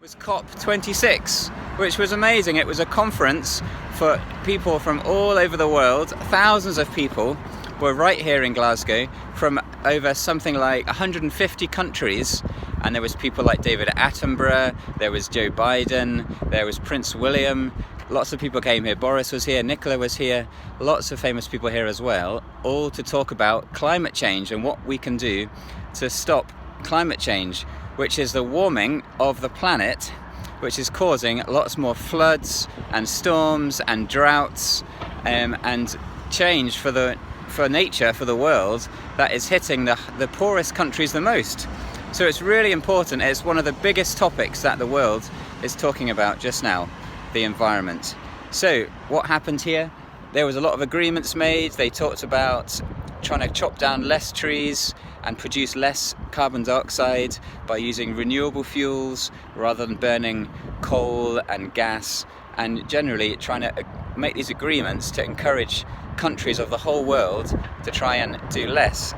was COP26, which was amazing. It was a conference for people from all over the world. Thousands of people were right here in Glasgow from over something like 150 countries, and there was people like David Attenborough, there was Joe Biden, there was Prince William. Lots of people came here. Boris was here, Nicola was here, lots of famous people here as well, all to talk about climate change and what we can do to stop climate change, which is the warming of the planet, which is causing lots more floods and storms and droughts and change for nature, for the world, that is hitting the poorest countries the most. So it's really important. It's one of the biggest topics that the world is talking about just now, the environment. So what happened here? There was a lot of agreements made. They talked about trying to chop down less trees and produce less carbon dioxide by using renewable fuels rather than burning coal and gas, and generally trying to make these agreements to encourage countries of the whole world to try and do less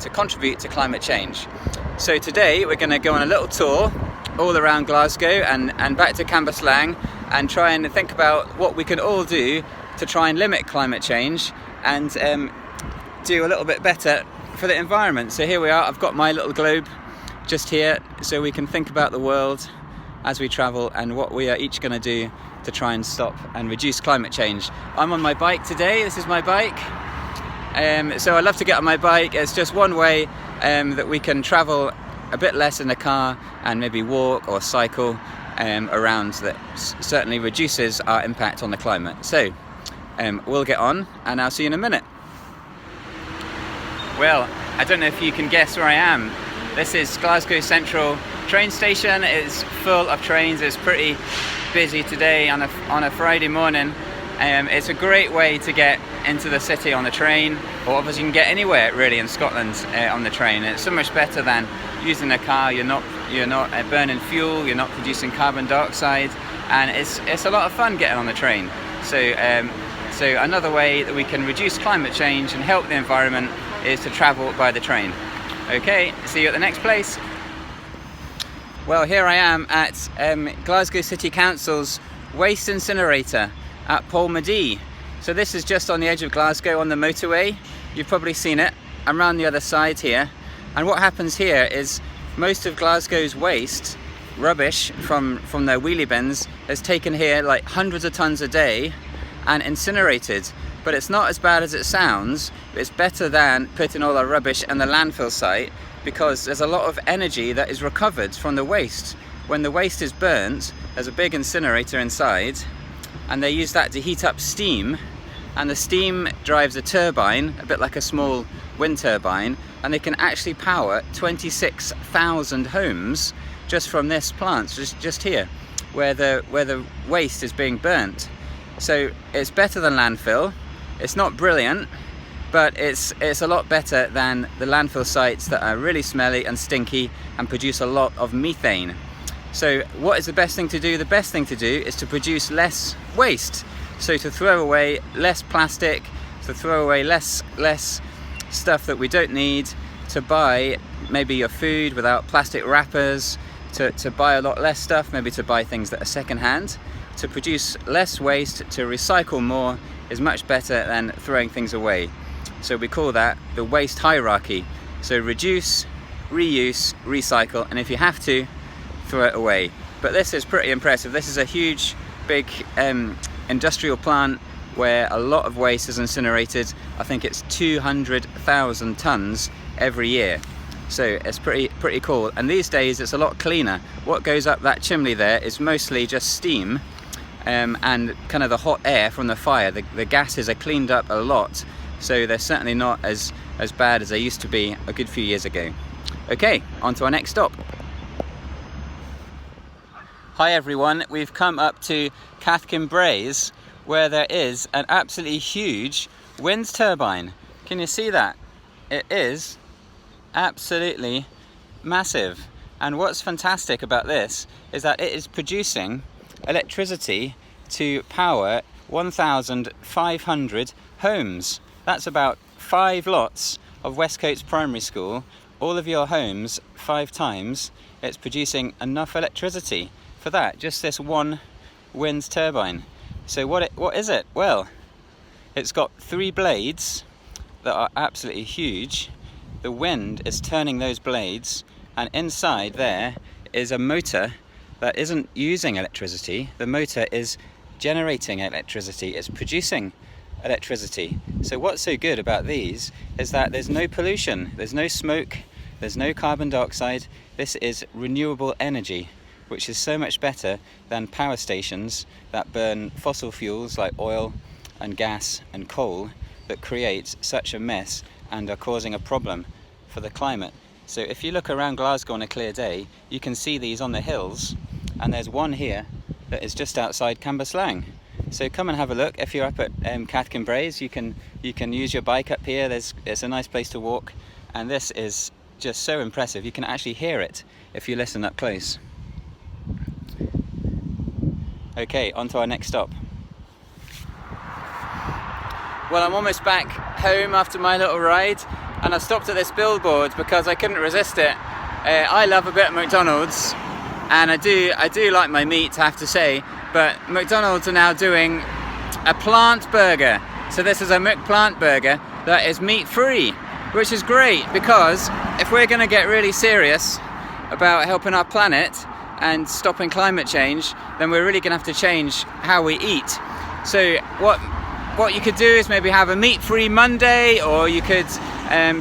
to contribute to climate change. So today we're going to go on a little tour all around Glasgow and back to Cambuslang and try and think about what we can all do to try and limit climate change and do a little bit better for the environment. So here we are. I've got my little globe just here so we can think about the world as we travel and what we are each going to do to try and stop and reduce climate change. I'm on my bike today. This is my bike. So I love to get on my bike. It's just one way that we can travel a bit less in the car and maybe walk or cycle around. That certainly reduces our impact on the climate. So we'll get on and I'll see you in a minute. Well, I don't know if you can guess where I am. This is Glasgow Central train station. It's full of trains. It's pretty busy today on a Friday morning. It's a great way to get into the city on the train, or obviously you can get anywhere really in Scotland on the train. It's so much better than using a car. You're not burning fuel. You're not producing carbon dioxide, and it's a lot of fun getting on the train. So another way that we can reduce climate change and help the environment is to travel by the train. Okay, see you at the next place. Well, here I am at Glasgow City Council's waste incinerator at Polmadie. So this is just on the edge of Glasgow on the motorway. You've probably seen it. I'm around the other side here. And what happens here is most of Glasgow's waste, rubbish from their wheelie bins, is taken here like hundreds of tons a day and incinerated. But it's not as bad as it sounds. It's better than putting all our rubbish in the landfill site, because there's a lot of energy that is recovered from the waste. When the waste is burnt, there's a big incinerator inside, and they use that to heat up steam, and the steam drives a turbine, a bit like a small wind turbine, and they can actually power 26,000 homes just from this plant, just here, where the waste is being burnt. So it's better than landfill. It's not brilliant, but it's a lot better than the landfill sites that are really smelly and stinky and produce a lot of methane. So what is the best thing to do? The best thing to do is to produce less waste. So to throw away less plastic, to throw away less stuff that we don't need, to buy maybe your food without plastic wrappers, to buy a lot less stuff, maybe to buy things that are secondhand. To produce less waste, to recycle more is much better than throwing things away. So we call that the waste hierarchy. So reduce, reuse, recycle, and if you have to, throw it away. But this is pretty impressive. This is a huge, big industrial plant where a lot of waste is incinerated. I think it's 200,000 tons every year. So it's pretty cool. And these days it's a lot cleaner. What goes up that chimney there is mostly just steam and kind of the hot air from the fire. The gases are cleaned up a lot, so they're certainly not as bad as they used to be a good few years ago. Okay, on to our next stop. Hi everyone, we've come up to Cathkin Braes, where there is an absolutely huge wind turbine. Can you see that? It is absolutely massive. And what's fantastic about this is that it is producing electricity to power 1,500 homes. That's about 5 lots of Westcotes Primary School. All of your homes 5 times. It's producing enough electricity for that, just this one wind turbine. So what is it? Well, it's got 3 blades that are absolutely huge. The wind is turning those blades, and inside there is a motor that isn't using electricity. The motor is generating electricity, it's producing electricity. So what's so good about these is that there's no pollution, there's no smoke, there's no carbon dioxide. This is renewable energy, which is so much better than power stations that burn fossil fuels like oil and gas and coal, that create such a mess and are causing a problem for the climate. So if you look around Glasgow on a clear day, you can see these on the hills, and there's one here that is just outside Cambuslang. So come and have a look. If you're up at Cathkin Braes, you can use your bike up here. It's a nice place to walk, and this is just so impressive. You can actually hear it if you listen up close. Okay, on to our next stop. Well, I'm almost back home after my little ride, and I stopped at this billboard because I couldn't resist it. I love a bit of McDonald's, and I do like my meat, I have to say, but McDonald's are now doing a plant burger. So this is a McPlant burger that is meat-free, which is great, because if we're going to get really serious about helping our planet and stopping climate change, then we're really going to have to change how we eat. So what you could do is maybe have a meat-free Monday, or you could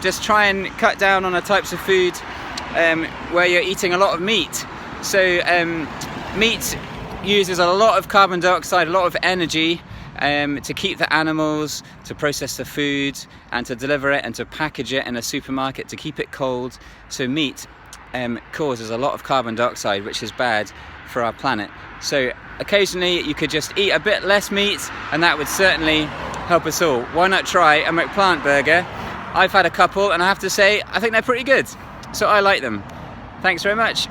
just try and cut down on the types of food where you're eating a lot of meat. So meat uses a lot of carbon dioxide, a lot of energy to keep the animals, to process the food, and to deliver it, and to package it in a supermarket, to keep it cold. So meat causes a lot of carbon dioxide, which is bad for our planet. So occasionally you could just eat a bit less meat, and that would certainly help us all. Why not try a McPlant burger? I've had a couple, and I have to say, I think they're pretty good. So I like them. Thanks very much.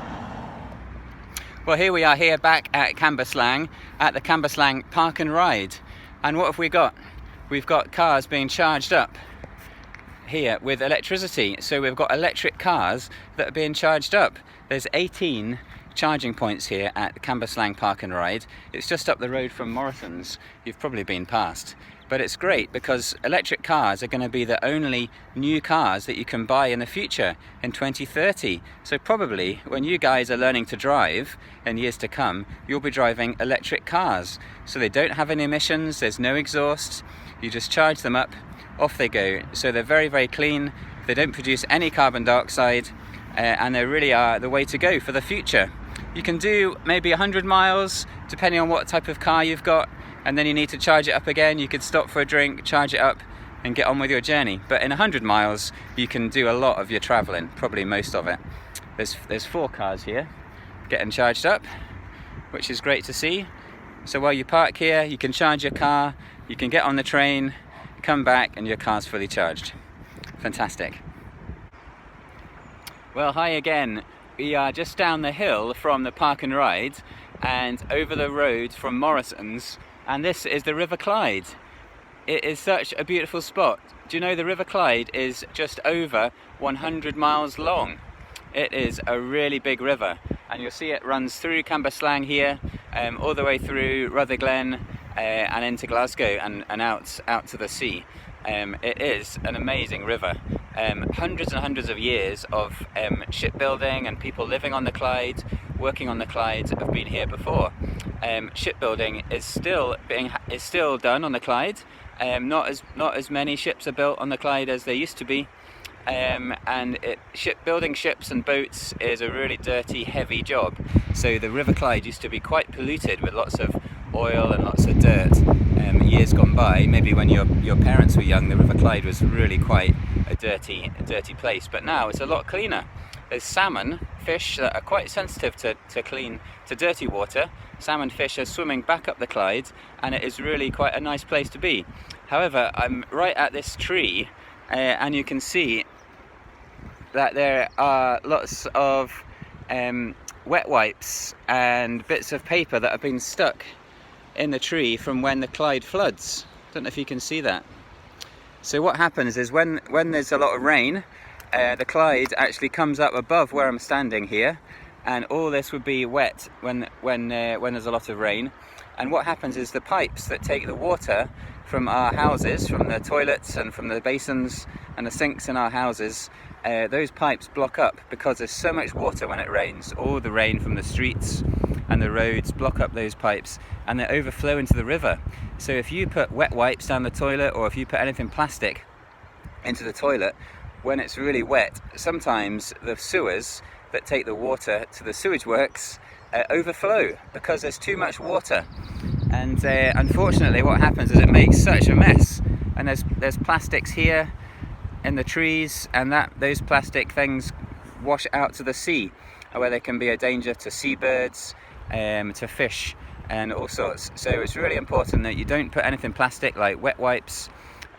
Well, here we are here back at Cambuslang, at the Cambuslang Park and Ride. And what have we got? We've got cars being charged up here with electricity. So we've got electric cars that are being charged up. There's 18 charging points here at Cambuslang Park and Ride. It's just up the road from Morrison's. You've probably been past. But it's great because electric cars are going to be the only new cars that you can buy in the future in 2030. So probably when you guys are learning to drive in years to come, you'll be driving electric cars. So they don't have any emissions, there's no exhaust, you just charge them up, off they go. So they're very, very clean, they don't produce any carbon dioxide, and they really are the way to go for the future. You can do maybe 100 miles, depending on what type of car you've got, and then you need to charge it up again. You could stop for a drink, charge it up, and get on with your journey. But in 100 miles, you can do a lot of your travelling, probably most of it. There's 4 cars here getting charged up, which is great to see. So while you park here, you can charge your car, you can get on the train, come back, and your car's fully charged. Fantastic. Well, hi again. We are just down the hill from the Park and Ride, and over the road from Morrison's, and this is the River Clyde. It is such a beautiful spot. Do you know the River Clyde is just over 100 miles long? It is a really big river, and you'll see it runs through Cambuslang here, all the way through Rutherglen and into Glasgow and out to the sea. It is an amazing river. Hundreds and hundreds of years of shipbuilding and people living on the Clyde, working on the Clyde, have been here before. Shipbuilding is still done on the Clyde. Not as many ships are built on the Clyde as there used to be. And building ships and boats is a really dirty, heavy job. So the River Clyde used to be quite polluted with lots of oil and lots of dirt. Years gone by, maybe when your parents were young, the River Clyde was really quite a dirty place. But now it's a lot cleaner. There's salmon fish that are quite sensitive to dirty water. Salmon fish are swimming back up the Clyde, and it is really quite a nice place to be. However, I'm right at this tree, and you can see that there are lots of wet wipes and bits of paper that have been stuck in the tree from when the Clyde floods. Don't know if you can see that. So what happens is when there's a lot of rain, the Clyde actually comes up above where I'm standing here, and all this would be wet when there's a lot of rain. And what happens is the pipes that take the water from our houses, from the toilets and from the basins and the sinks in our houses, those pipes block up because there's so much water when it rains. All the rain from the streets and the roads block up those pipes, and they overflow into the river. So if you put wet wipes down the toilet, or if you put anything plastic into the toilet when it's really wet, sometimes the sewers that take the water to the sewage works overflow because there's too much water. And unfortunately what happens is it makes such a mess, and there's plastics here in the trees, and those plastic things wash out to the sea, where they can be a danger to seabirds, to fish and all sorts. So it's really important that you don't put anything plastic like wet wipes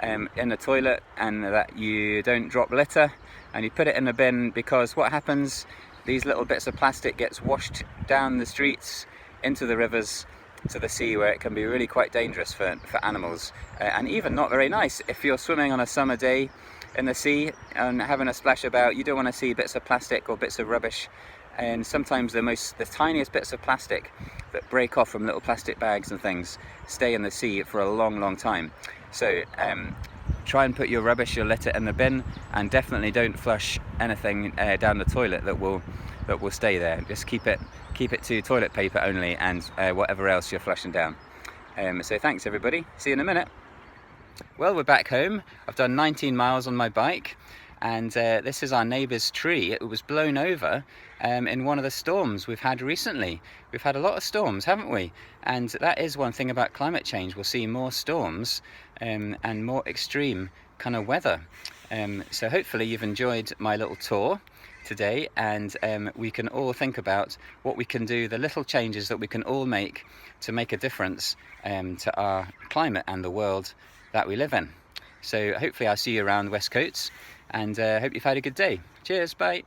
in the toilet, and that you don't drop litter and you put it in the bin, because what happens, these little bits of plastic gets washed down the streets into the rivers to the sea, where it can be really quite dangerous for animals, and even not very nice. If you're swimming on a summer day in the sea and having a splash about, you don't want to see bits of plastic or bits of rubbish. And sometimes the tiniest bits of plastic that break off from little plastic bags and things stay in the sea for a long time. So try and put your rubbish, your litter, in the bin, and definitely don't flush anything down the toilet that will stay there. Just keep it to toilet paper only, and whatever else you're flushing down. So thanks everybody, see you in a minute. Well, we're back home. I've done 19 miles on my bike, and this is our neighbour's tree. It was blown over in one of the storms we've had recently. We've had a lot of storms, haven't we? And that is one thing about climate change. We'll see more storms and more extreme kind of weather. So hopefully you've enjoyed my little tour today, and we can all think about what we can do, the little changes that we can all make to make a difference to our climate and the world that we live in. So hopefully I'll see you around Westcote, and hope you've had a good day. Cheers, bye.